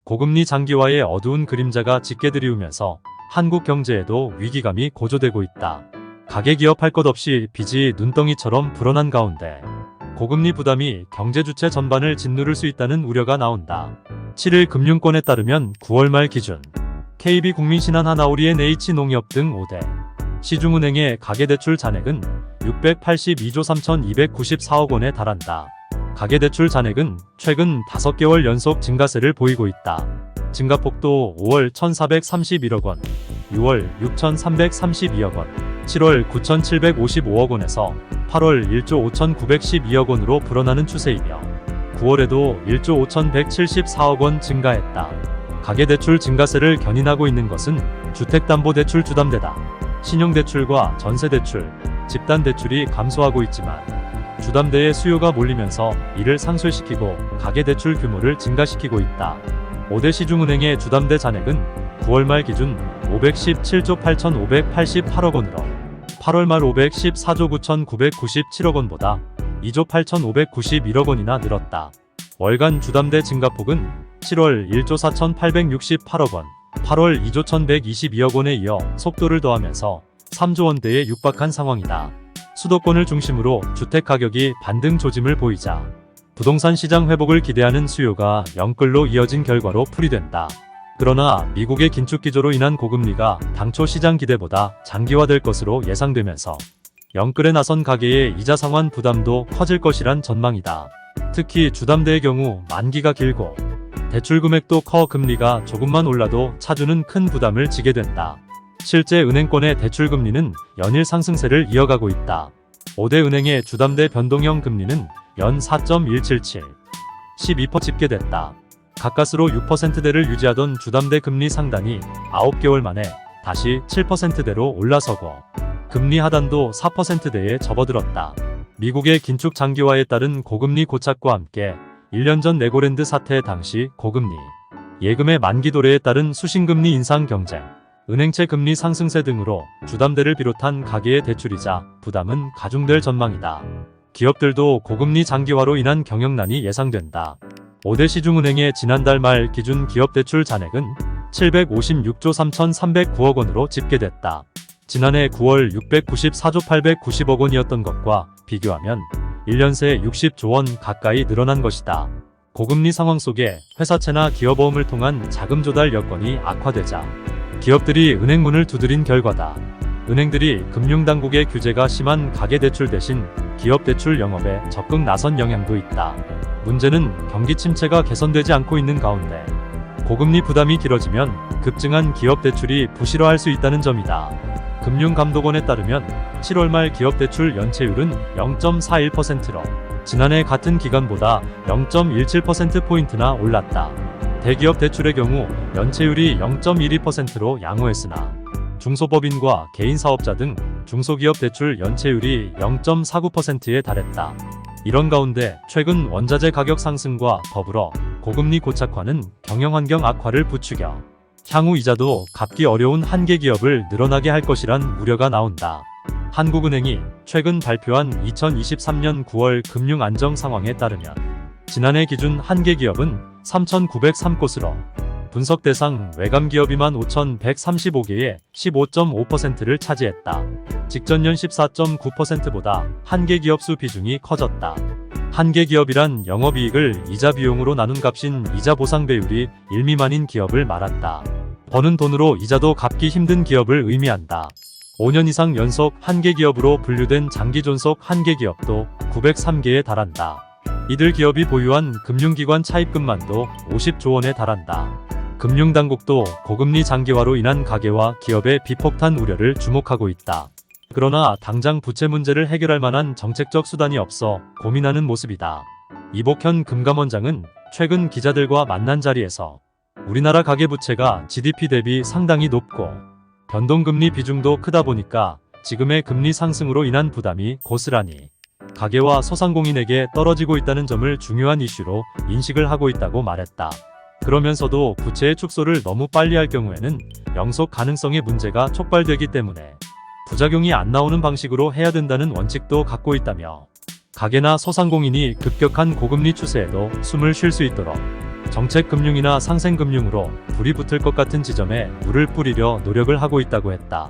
고금리 장기화의 어두운 그림자가 짙게 드리우면서 한국 경제에도 위기감이 고조되고 있다. 가계기업 할 것 없이 빚이 눈덩이처럼 불어난 가운데 고금리 부담이 경제 주체 전반을 짓누를 수 있다는 우려가 나온다. 7일 금융권에 따르면 9월 말 기준 KB국민신한 하나오리 NH농협 등 5대 시중은행의 가계대출 잔액은 682조 3,294억 원에 달한다. 가계대출 잔액은 최근 5개월 연속 증가세를 보이고 있다. 증가폭도 5월 1,431억 원, 6월 6,332억 원, 7월 9,755억 원에서 8월 1조 5,912억 원으로 불어나는 추세이며 9월에도 1조 5,174억 원 증가했다. 가계대출 증가세를 견인하고 있는 것은 주택담보대출 주담대다. 신용대출과 전세대출, 집단대출이 감소하고 있지만 주담대의 수요가 몰리면서 이를 상쇄시키고 가계대출 규모를 증가시키고 있다. 5대 시중은행의 주담대 잔액은 9월 말 기준 517조 8,588억 원으로 8월 말 514조 9,997억 원보다 2조 8,591억 원이나 늘었다. 월간 주담대 증가폭은 7월 1조 4,868억 원, 8월 2조 1,122억 원에 이어 속도를 더하면서 3조 원대에 육박한 상황이다. 수도권을 중심으로 주택 가격이 반등 조짐을 보이자 부동산 시장 회복을 기대하는 수요가 영끌로 이어진 결과로 풀이된다. 그러나 미국의 긴축 기조로 인한 고금리가 당초 시장 기대보다 장기화될 것으로 예상되면서 영끌에 나선 가계의 이자 상환 부담도 커질 것이란 전망이다. 특히 주담대의 경우 만기가 길고 대출 금액도 커 금리가 조금만 올라도 차주는 큰 부담을 지게 된다. 실제 은행권의 대출 금리는 연일 상승세를 이어가고 있다. 5대 은행의 주담대 변동형 금리는 연 4.177, 12% 집계됐다. 가까스로 6%대를 유지하던 주담대 금리 상단이 9개월 만에 다시 7%대로 올라서고 금리 하단도 4%대에 접어들었다. 미국의 긴축 장기화에 따른 고금리 고착과 함께 1년 전 레고랜드 사태 당시 고금리, 예금의 만기 도래에 따른 수신금리 인상 경쟁, 은행채 금리 상승세 등으로 주담대를 비롯한 가계의 대출이자 부담은 가중될 전망이다. 기업들도 고금리 장기화로 인한 경영난이 예상된다. 5대 시중은행의 지난달 말 기준 기업대출 잔액은 756조 3,309억 원으로 집계됐다. 지난해 9월 694조 890억 원이었던 것과 비교하면 1년 새 60조 원 가까이 늘어난 것이다. 고금리 상황 속에 회사채나 기업어음을 통한 자금 조달 여건이 악화되자 기업들이 은행 문을 두드린 결과다. 은행들이 금융당국의 규제가 심한 가계대출 대신 기업대출 영업에 적극 나선 영향도 있다. 문제는 경기 침체가 개선되지 않고 있는 가운데 고금리 부담이 길어지면 급증한 기업대출이 부실화할 수 있다는 점이다. 금융감독원에 따르면 7월 말 기업대출 연체율은 0.41%로 지난해 같은 기간보다 0.17%포인트나 올랐다. 대기업 대출의 경우 연체율이 0.12%로 양호했으나 중소법인과 개인사업자 등 중소기업 대출 연체율이 0.49%에 달했다. 이런 가운데 최근 원자재 가격 상승과 더불어 고금리 고착화는 경영환경 악화를 부추겨 향후 이자도 갚기 어려운 한계 기업을 늘어나게 할 것이란 우려가 나온다. 한국은행이 최근 발표한 2023년 9월 금융안정 상황에 따르면 지난해 기준 한계 기업은 3,903곳으로 분석 대상 외감 기업이 15,135개의 15.5%를 차지했다. 직전년 14.9%보다 한계 기업 수 비중이 커졌다. 한계 기업이란 영업이익을 이자 비용으로 나눈 값인 이자 보상 배율이 1 미만인 기업을 말한다. 버는 돈으로 이자도 갚기 힘든 기업을 의미한다. 5년 이상 연속 한계 기업으로 분류된 장기 존속 한계 기업도 903개에 달한다. 이들 기업이 보유한 금융기관 차입금만도 50조 원에 달한다. 금융당국도 고금리 장기화로 인한 가계와 기업의 비폭탄 우려를 주목하고 있다. 그러나 당장 부채 문제를 해결할 만한 정책적 수단이 없어 고민하는 모습이다. 이복현 금감원장은 최근 기자들과 만난 자리에서 우리나라 가계부채가 GDP 대비 상당히 높고 변동금리 비중도 크다 보니까 지금의 금리 상승으로 인한 부담이 고스란히 가계와 소상공인에게 떨어지고 있다는 점을 중요한 이슈로 인식을 하고 있다고 말했다. 그러면서도 부채의 축소를 너무 빨리 할 경우에는 영속 가능성의 문제가 촉발되기 때문에 부작용이 안 나오는 방식으로 해야 된다는 원칙도 갖고 있다며 가계나 소상공인이 급격한 고금리 추세에도 숨을 쉴 수 있도록 정책금융이나 상생금융으로 불이 붙을 것 같은 지점에 물을 뿌리려 노력을 하고 있다고 했다.